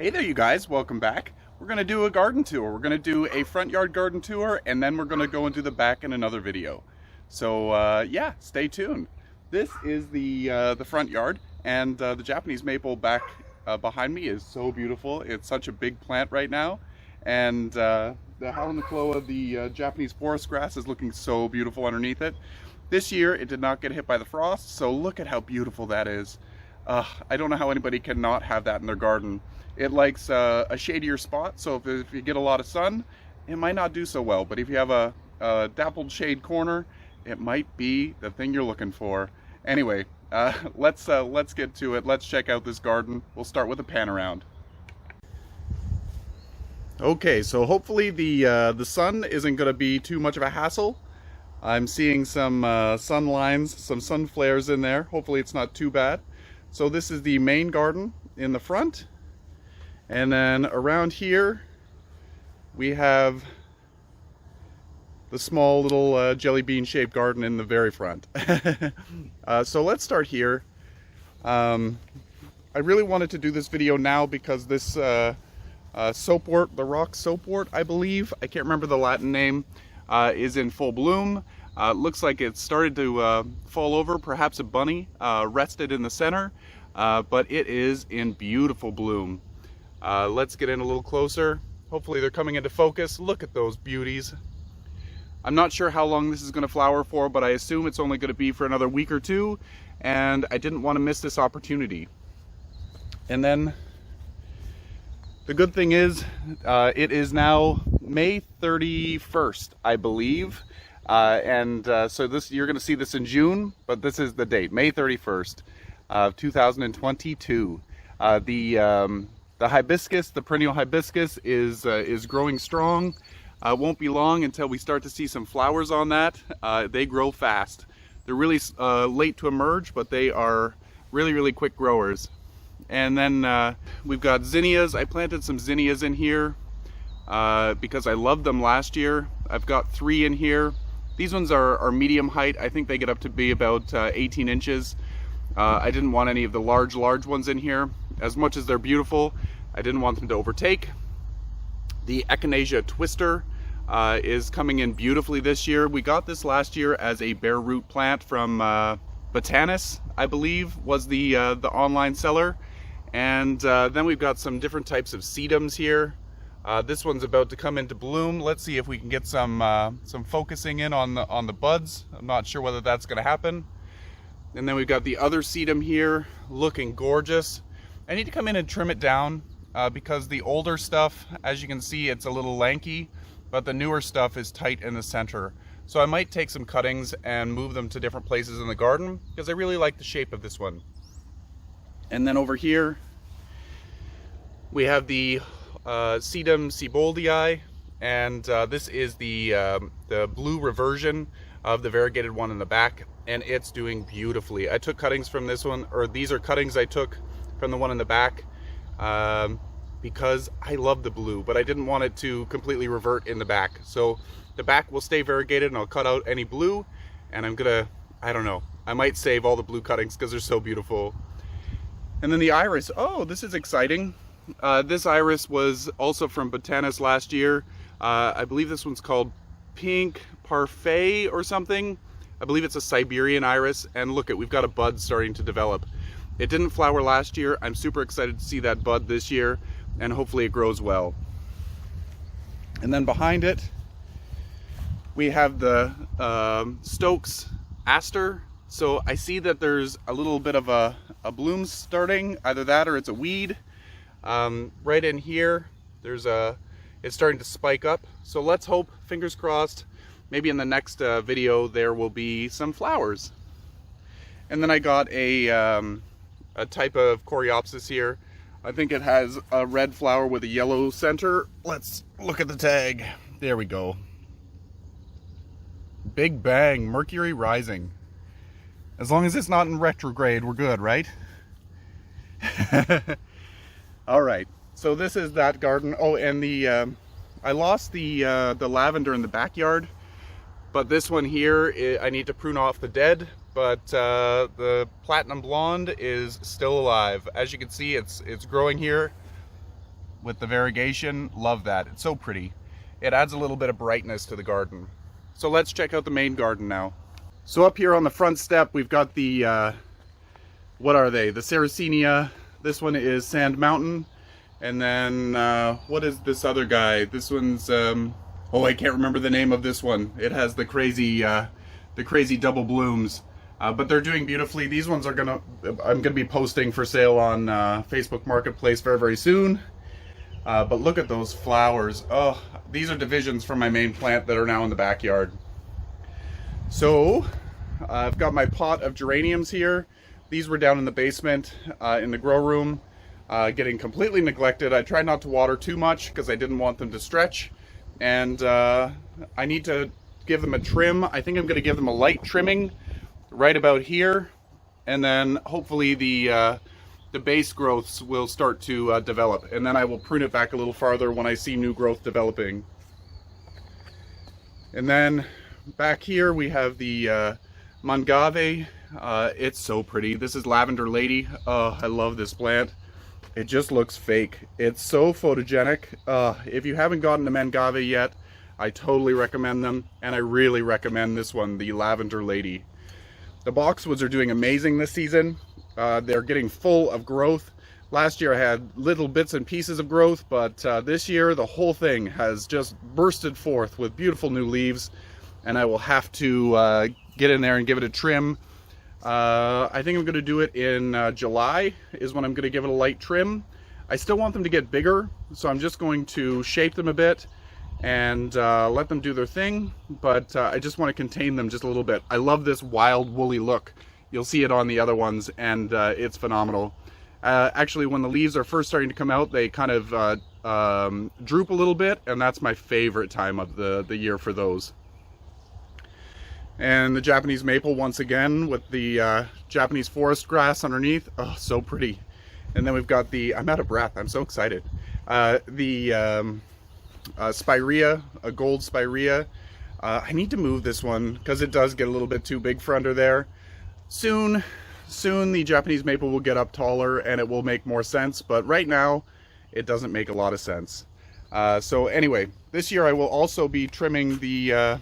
Hey there, you guys. Welcome back. We're going to do a garden tour. We're going to do a front yard garden tour, and then we're going to go and do the back in another video. So yeah, stay tuned. This is the front yard, and the Japanese maple back behind me is so beautiful. It's such a big plant right now, and the Halanakloa, the Japanese forest grass, is looking so beautiful underneath it. This year, it did not get hit by the frost, so look at how beautiful that is. I don't know how anybody cannot have that in their garden. It likes a shadier spot, so if you get a lot of sun, it might not do so well. But if you have a dappled shade corner, it might be the thing you're looking for. Anyway, let's get to it. Let's check out this garden. We'll start with a pan around. Okay, so hopefully the sun isn't going to be too much of a hassle. I'm seeing some sun lines, some sun flares in there. Hopefully it's not too bad. So this is the main garden in the front. And then around here, we have the small little jelly bean shaped garden in the very front. So let's start here. I really wanted to do this video now because this soapwort, the rock soapwort, I believe, I can't remember the Latin name, is in full bloom. Looks like it started to fall over. Perhaps a bunny rested in the center, but it is in beautiful bloom. Let's get in a little closer. Hopefully they're coming into focus. Look at those beauties. I'm not sure how long this is going to flower for, but I assume it's only going to be for another week or two, and I didn't want to miss this opportunity. And then the good thing is it is now May 31st, I believe. So this, you're going to see this in June, but this is the date, May 31st of 2022. The hibiscus, the perennial hibiscus, is growing strong. Won't be long until we start to see some flowers on that. They grow fast. They're really late to emerge, but they are really quick growers. And then we've got zinnias. I planted some zinnias in here because I loved them last year. I've got 3 in here. These ones are medium height. I think they get up to be about 18 inches. I didn't want any of the large ones in here. As much as they're beautiful, I didn't want them to overtake. The echinacea twister is coming in beautifully this year. We got this last year as a bare root plant from Botanis, I believe, was the online seller. And then we've got some different types of sedums here. This one's about to come into bloom. Let's see if we can get some focusing in on the buds. I'm not sure whether that's going to happen. And then we've got the other sedum here, looking gorgeous. I need to come in and trim it down because the older stuff, as you can see, it's a little lanky, but the newer stuff is tight in the center. So I might take some cuttings and move them to different places in the garden because I really like the shape of this one. And then over here, we have the sedum seboldii, and this is the blue reversion of the variegated one in the back, and it's doing beautifully. I took cuttings from this one, or these are cuttings I took from the one in the back because I love the blue, but I didn't want it to completely revert in the back. So the back will stay variegated and I'll cut out any blue, and I'm gonna, I don't know, I might save all the blue cuttings because they're so beautiful. And then the iris, oh, this is exciting. This iris was also from Botanis last year. I believe this one's called Pink Parfait or something. I believe it's a Siberian iris, and look, we've got a bud starting to develop. It didn't flower last year. I'm super excited to see that bud this year, and hopefully it grows well. And then behind it, we have the Stokes Aster. So I see that there's a little bit of a bloom starting, either that or it's a weed. Right in here, it's starting to spike up. So let's hope, fingers crossed, maybe in the next video there will be some flowers. And then I got a type of Coreopsis here. I think it has a red flower with a yellow center. Let's look at the tag. There we go. Big bang, Mercury rising. As long as it's not in retrograde, we're good, right? All right, so this is that garden. Oh, and I lost the lavender in the backyard, but this one here, I need to prune off the dead. But the platinum blonde is still alive. As you can see, it's growing here. with the variegation. Love that. It's so pretty. It adds a little bit of brightness to the garden. So let's check out the main garden now. So up here on the front step, we've got the, what are they? The Sarracenia. This one is Sand Mountain. And then, what is this other guy? This one's, oh, I can't remember the name of this one. It has the crazy double blooms. But they're doing beautifully. These ones are I'm gonna be posting for sale on Facebook Marketplace very, very soon. But look at those flowers. Oh, these are divisions from my main plant that are now in the backyard. So I've got my pot of geraniums here. These were down in the basement in the grow room, getting completely neglected. I tried not to water too much because I didn't want them to stretch. And I need to give them a trim. I think I'm going to give them a light trimming right about here. And then hopefully the base growths will start to develop, and then I will prune it back a little farther when I see new growth developing. And then back here we have the Mangave. It's so pretty. This is Lavender Lady. Oh, I love this plant. It just looks fake. It's so photogenic. If you haven't gotten a Mangave yet, I totally recommend them, and I really recommend this one, the Lavender Lady. The boxwoods are doing amazing this season. They're getting full of growth. Last year I had little bits and pieces of growth, but this year the whole thing has just bursted forth with beautiful new leaves, and I will have to get in there and give it a trim. I think I'm going to do it in July is when I'm going to give it a light trim. I still want them to get bigger, so I'm just going to shape them a bit and let them do their thing, but I just want to contain them just a little bit. I love this wild woolly look. You'll see it on the other ones, and it's phenomenal. Actually, when the leaves are first starting to come out, they kind of droop a little bit, and that's my favorite time of the year for those. And the Japanese maple once again with the Japanese forest grass underneath. Oh, so pretty. And then we've got the, I'm out of breath, I'm so excited. The Spirea, a gold Spirea. I need to move this one because it does get a little bit too big for under there. Soon the Japanese maple will get up taller and it will make more sense, but right now it doesn't make a lot of sense. So anyway, this year I will also be trimming the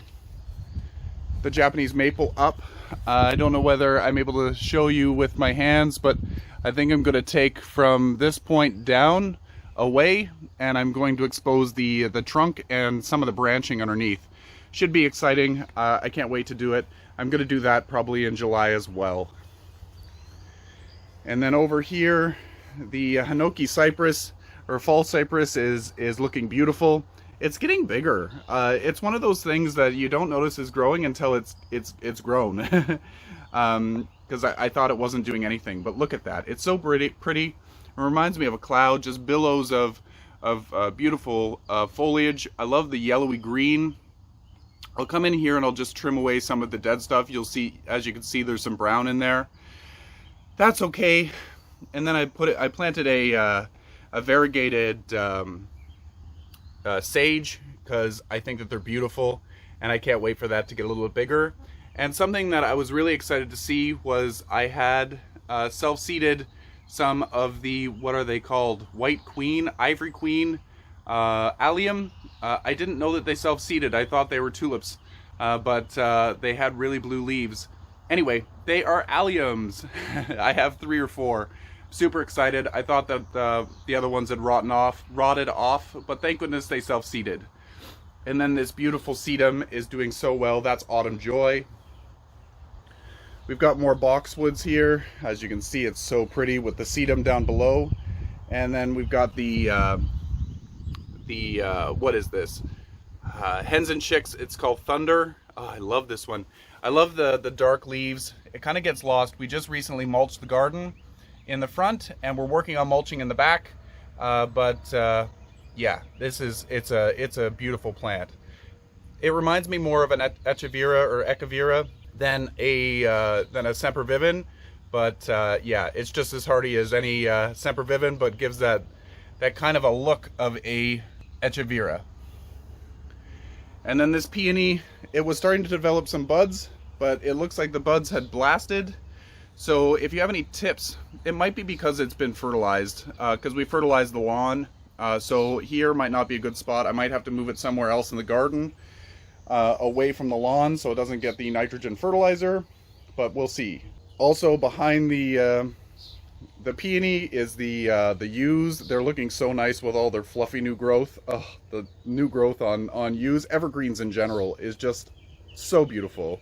Japanese maple up. I don't know whether I'm able to show you with my hands, but I think I'm going to take from this point down away, and I'm going to expose the trunk and some of the branching underneath. Should be exciting. I can't wait to do it. I'm going to do that probably in July as well. And then over here, the Hinoki cypress, or fall cypress, is looking beautiful. It's getting bigger. It's one of those things that you don't notice is growing until it's grown. Because I thought it wasn't doing anything, but look at that. It's so pretty. It reminds me of a cloud, just billows of beautiful foliage. I love the yellowy green. I'll come in here and I'll just trim away some of the dead stuff. You'll see, as you can see, there's some brown in there. That's okay. And then I planted a variegated sage, because I think that they're beautiful, and I can't wait for that to get a little bit bigger. And something that I was really excited to see was I had self-seeded some of the, what are they called? White Queen, Ivory Queen, allium. I didn't know that they self-seeded. I thought they were tulips, but they had really blue leaves. Anyway, they are alliums. I have 3 or 4. Super excited. I thought that the other ones had rotted off, but thank goodness they self-seeded. And then this beautiful sedum is doing so well. That's Autumn Joy. We've got more boxwoods here. As you can see, it's so pretty with the sedum down below. And then we've got the what is this? Hens and Chicks. It's called Thunder. Oh, I love this one. I love the dark leaves. It kind of gets lost. We just recently mulched the garden in the front, and we're working on mulching in the back. Yeah, it's a beautiful plant. It reminds me more of an Echevera or Echevera than a Semperviven, but yeah, it's just as hardy as any Semperviven, but gives that kind of a look of a Echevera. And then this peony, it was starting to develop some buds, but it looks like the buds had blasted. So if you have any tips, it might be because it's been fertilized, because we fertilized the lawn So here might not be a good spot. I might have to move it somewhere else in the garden, away from the lawn so it doesn't get the nitrogen fertilizer, but we'll see. Also behind the peony is the yews. They're looking so nice with all their fluffy new growth. Oh, the new growth on yews, evergreens in general, is just so beautiful.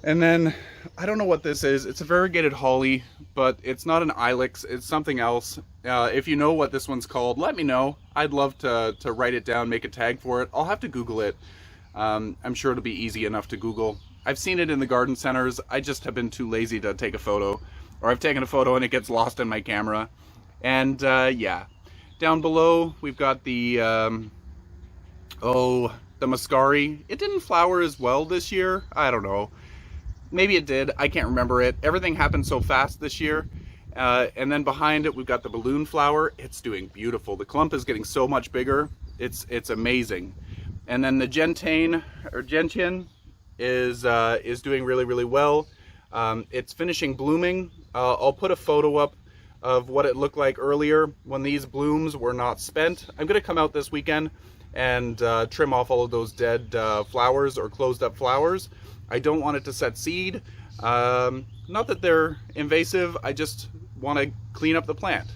And then, I don't know what this is. It's a variegated holly, but it's not an ilex. It's something else. If you know what this one's called, let me know. I'd love to write it down, make a tag for it. I'll have to Google it. I'm sure it'll be easy enough to Google. I've seen it in the garden centers. I just have been too lazy to take a photo. Or I've taken a photo and it gets lost in my camera. And yeah. Down below, we've got the muscari. It didn't flower as well this year. I don't know. Maybe it did. I can't remember it. Everything happened so fast this year. And then behind it, we've got the balloon flower. It's doing beautiful. The clump is getting so much bigger. It's amazing. And then the gentian is doing really, really well. It's finishing blooming. I'll put a photo up of what it looked like earlier when these blooms were not spent. I'm going to come out this weekend and trim off all of those dead flowers or closed up flowers. I don't want it to set seed. Not that they're invasive, I just want to clean up the plant.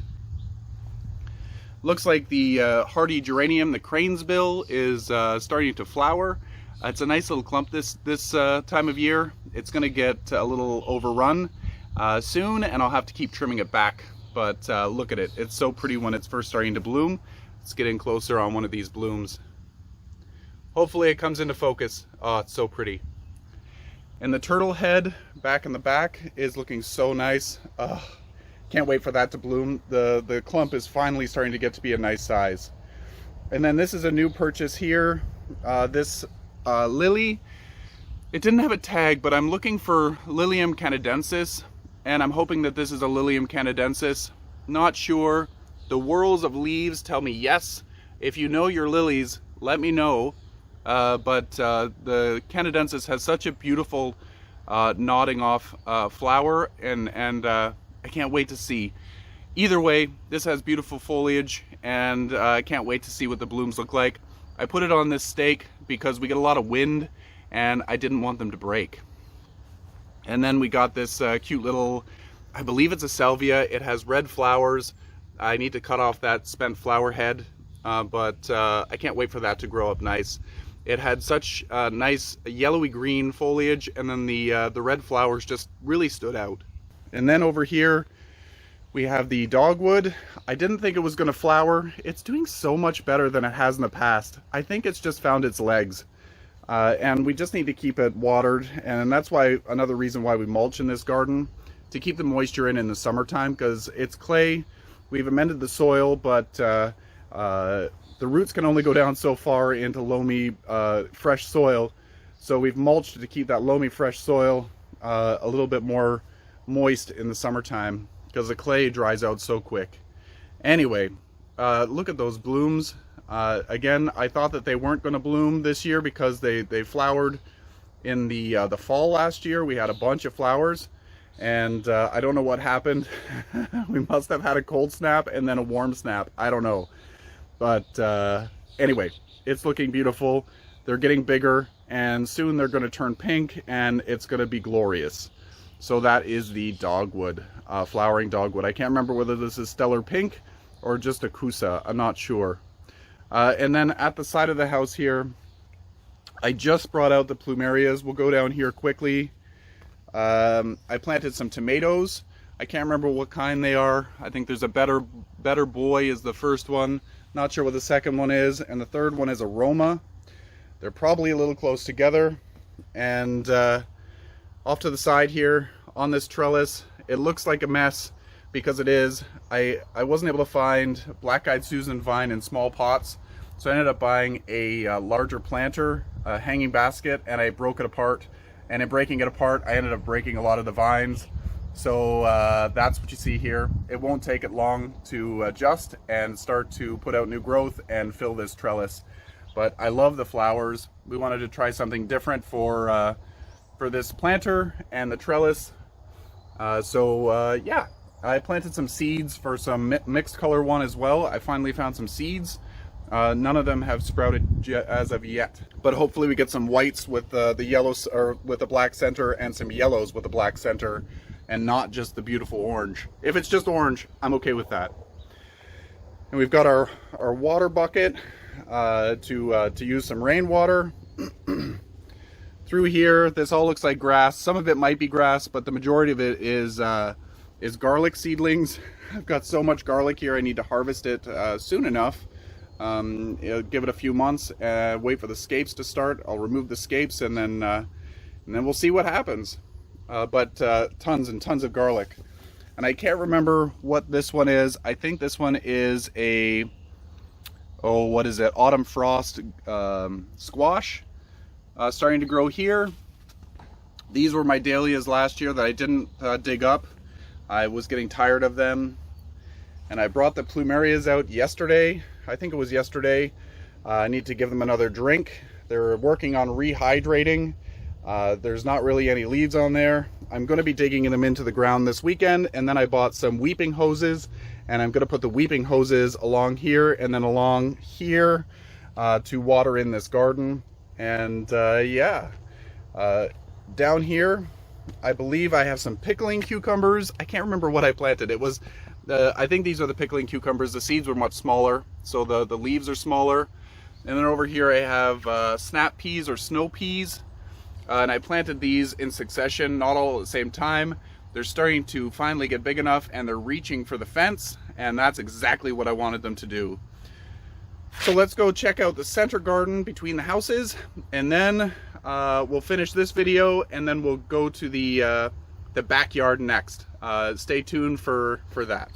Looks like the hardy geranium, the cranesbill, is starting to flower. It's a nice little clump this time of year. It's going to get a little overrun soon, and I'll have to keep trimming it back. But look at it. It's so pretty when it's first starting to bloom. Let's get in closer on one of these blooms. Hopefully it comes into focus. Oh, it's so pretty. And the turtle head back in the back is looking so nice. Can't wait for that to bloom. The clump is finally starting to get to be a nice size. And then this is a new purchase here. This lily, it didn't have a tag, but I'm looking for Lilium canadensis, and I'm hoping that this is a Lilium canadensis. Not sure. The whorls of leaves tell me yes. If you know your lilies, let me know. But the canadensis has such a beautiful nodding off flower, and I can't wait to see. Either way, this has beautiful foliage, and I can't wait to see what the blooms look like. I put it on this stake because we get a lot of wind, and I didn't want them to break. And then we got this cute little, I believe it's a salvia. It has red flowers. I need to cut off that spent flower head, but I can't wait for that to grow up nice. It had such nice yellowy green foliage, and then the red flowers just really stood out. And then over here we have the dogwood. I didn't think it was going to flower. It's doing so much better than it has in the past. I think it's just found its legs, and we just need to keep it watered. And that's why, another reason why we mulch in this garden, to keep the moisture in the summertime, because it's clay. We've amended the soil, but the roots can only go down so far into loamy, fresh soil. So we've mulched to keep that loamy, fresh soil a little bit more moist in the summertime, because the clay dries out so quick. Anyway, look at those blooms. Again, I thought that they weren't going to bloom this year because they flowered in the fall last year. We had a bunch of flowers, and I don't know what happened. We must have had a cold snap and then a warm snap. I don't know. But anyway, it's looking beautiful. They're getting bigger, and soon they're going to turn pink, and it's going to be glorious. So that is the dogwood, flowering dogwood. I can't remember whether this is stellar pink or just a kusa. I'm not sure. And then at the side of the house here, I just brought out the plumerias. We'll go down here quickly. I planted some tomatoes. I can't remember what kind they are. I think there's a Better Boy is the first one. Not sure what the second one is. And the third one is a Roma. They're probably a little close together. And off to the side here on this trellis, it looks like a mess because it is. I wasn't able to find black-eyed Susan vine in small pots, so I ended up buying a larger planter, a hanging basket, and I broke it apart. And in breaking it apart, I ended up breaking a lot of the vines. So that's what you see here. It won't take it long to adjust and start to put out new growth and fill this trellis. But I love the flowers. We wanted to try something different for this planter and the trellis. Yeah, I planted some seeds for some mixed color one as well. I finally found some seeds. None of them have sprouted as of yet, but hopefully we get some whites with the yellows or with the black center, and some yellows with the black center, and not just the beautiful orange. If it's just orange, I'm okay with that. And we've got our water bucket to use some rainwater. Through here, this all looks like grass. Some of it might be grass, but the majority of it is garlic seedlings. I've got so much garlic here, I need to harvest it soon enough. Give it a few months, wait for the scapes to start. I'll remove the scapes, and then we'll see what happens. But tons and tons of garlic. And I can't remember what this one is. I think this one is a, what is it? Autumn frost squash. Starting to grow here. These were my dahlias last year that I didn't dig up. I was getting tired of them. And I brought the plumerias out yesterday. I think it was yesterday. I need to give them another drink. They're working on rehydrating. There's not really any leaves on there. I'm going to be digging them into the ground this weekend, and then I bought some weeping hoses, and I'm going to put the weeping hoses along here and then along here to water in this garden. And yeah, down here I believe I have some pickling cucumbers. I can't remember what I planted. It was I think these are the pickling cucumbers. The seeds were much smaller, so the leaves are smaller. And then over here I have snap peas or snow peas. And I planted these in succession, not all at the same time. They're starting to finally get big enough, and they're reaching for the fence, and that's exactly what I wanted them to do. So let's go check out the center garden between the houses, and then we'll finish this video, and then we'll go to the backyard next. Stay tuned for that.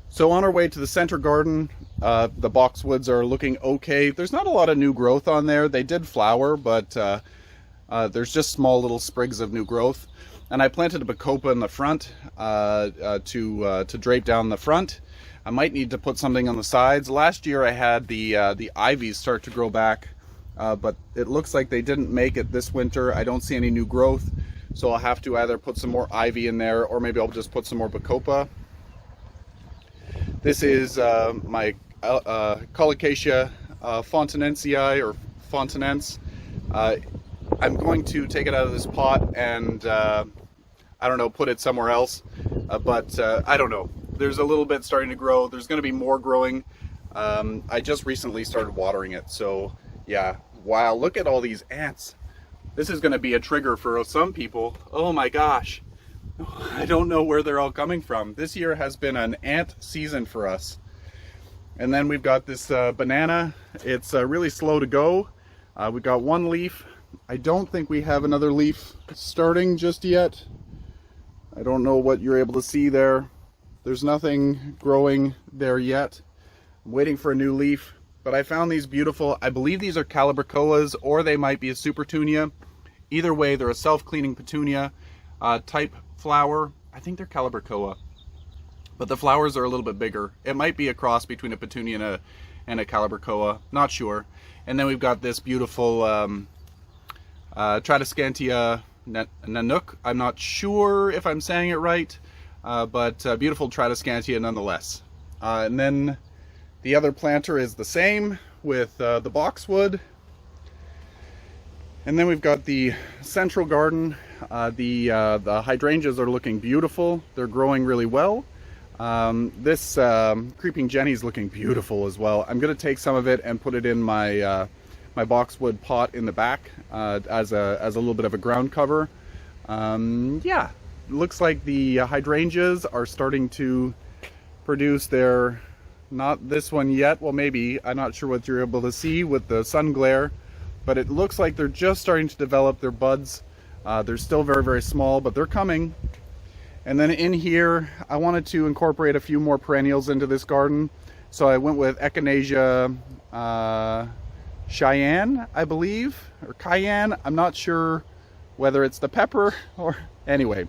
So on our way to the center garden, the boxwoods are looking okay. There's not a lot of new growth on there. They did flower, but there's just small little sprigs of new growth. And I planted a bacopa in the front to drape down the front. I might need to put something on the sides. Last year I had the ivies start to grow back, but it looks like they didn't make it this winter. I don't see any new growth, so I'll have to either put some more ivy in there, or maybe I'll just put some more bacopa. This is my Colocasia fontanensii, or fontanense. I'm going to take it out of this pot and I don't know, put it somewhere else, but I don't know. There's a little bit starting to grow. There's going to be more growing. I just recently started watering it, so yeah. Wow, look at all these ants. This is going to be a trigger for some people. Oh my gosh, I don't know where they're all coming from. This year has been an ant season for us. And then we've got this banana. It's really slow to go. We've got one leaf. I don't think we have another leaf starting just yet. I don't know what you're able to see there. There's nothing growing there yet. I'm waiting for a new leaf, but I found these beautiful, I believe these are calabricoas, or they might be a supertunia. Either way, they're a self-cleaning petunia type flower. I think they're calabricoa, but the flowers are a little bit bigger. It might be a cross between a petunia and a calabricoa, not sure. And then we've got this beautiful Tradescantia Nanook. I'm not sure if I'm saying it right, but beautiful Tradescantia nonetheless. And then the other planter is the same with the boxwood. And then we've got the central garden. The hydrangeas are looking beautiful. They're growing really well. This creeping Jenny is looking beautiful as well. I'm going to take some of it and put it in my my boxwood pot in the back as a little bit of a ground cover. Yeah, looks like the hydrangeas are starting to produce their, not this one yet, well maybe, I'm not sure what you're able to see with the sun glare, but it looks like they're just starting to develop their buds. They're still very, very small, but they're coming. And then in here, I wanted to incorporate a few more perennials into this garden. So I went with Echinacea Cheyenne, I believe, or Cayenne. I'm not sure whether it's the pepper or, anyway,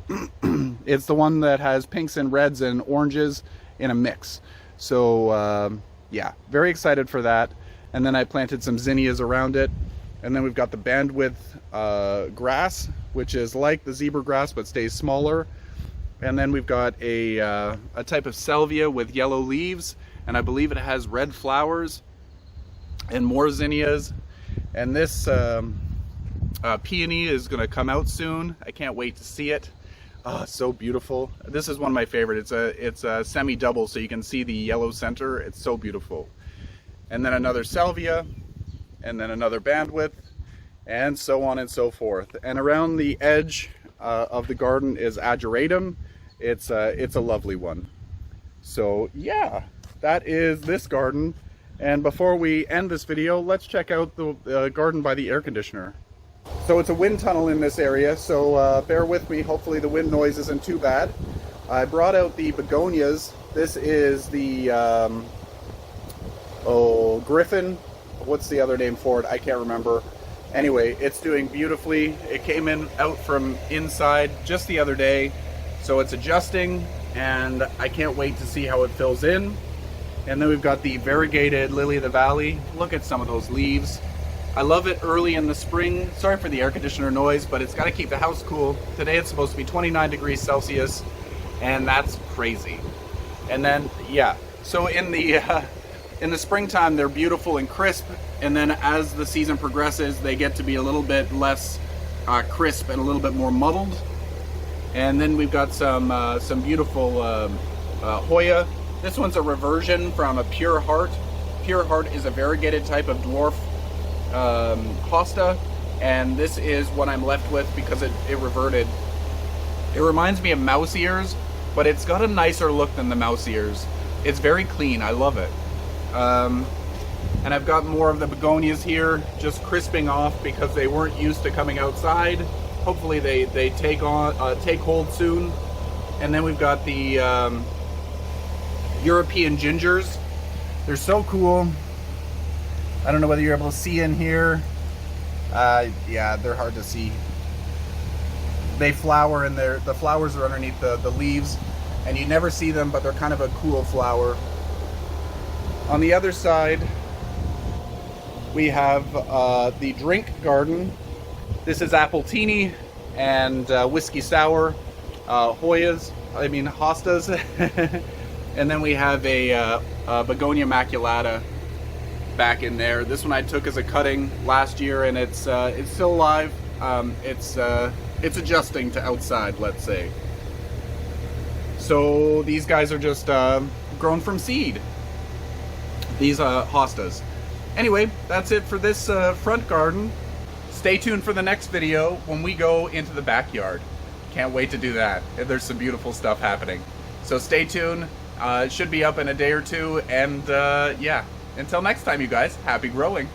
it's the one that has pinks and reds and oranges in a mix. So yeah, very excited for that. And then I planted some zinnias around it. And then we've got the bandwidth grass, which is like the zebra grass but stays smaller. And then we've got a type of salvia with yellow leaves, and I believe it has red flowers, and more zinnias. And this peony is going to come out soon. I can't wait to see it. Oh, it's so beautiful. This is one of my favorite. It's a semi-double, so you can see the yellow center. It's so beautiful. And then another salvia, and then another bandwidth, and so on and so forth. And around the edge of the garden is ageratum. It's a lovely one. So yeah, that is this garden. And before we end this video, let's check out the garden by the air conditioner. So it's a wind tunnel in this area, so bear with me. Hopefully the wind noise isn't too bad. I brought out the begonias. This is the Griffin. What's the other name for it? I can't remember. Anyway, it's doing beautifully. It came out from inside just the other day, so it's adjusting, and I can't wait to see how it fills in. And then we've got the variegated lily of the valley. Look at some of those leaves. I love it early in the spring. Sorry for the air conditioner noise, but it's got to keep the house cool. Today it's supposed to be 29 degrees Celsius, and that's crazy. And then, yeah, so in the springtime they're beautiful and crisp, and then as the season progresses they get to be a little bit less crisp and a little bit more muddled. And then we've got some beautiful Hoya. This one's a reversion from a Pure Heart. Pure Heart is a variegated type of dwarf hosta, and this is what I'm left with because it reverted. It reminds me of mouse ears, but it's got a nicer look than the mouse ears. It's very clean. I love it. And I've got more of the begonias here, just crisping off because they weren't used to coming outside. Hopefully they take hold soon. And then we've got the European gingers. They're so cool. I don't know whether you're able to see in here. Yeah, they're hard to see. They flower, and the flowers are underneath the leaves, and you never see them, but they're kind of a cool flower. On the other side, we have the drink garden. This is Appletini and Whiskey Sour, hostas. And then we have a Begonia Maculata back in there. This one I took as a cutting last year, and it's still alive. It's adjusting to outside, let's say. So these guys are just grown from seed. These hostas. Anyway, that's it for this front garden. Stay tuned for the next video when we go into the backyard. Can't wait to do that. There's some beautiful stuff happening. So stay tuned. It should be up in a day or two, and yeah. Until next time, you guys, happy growing.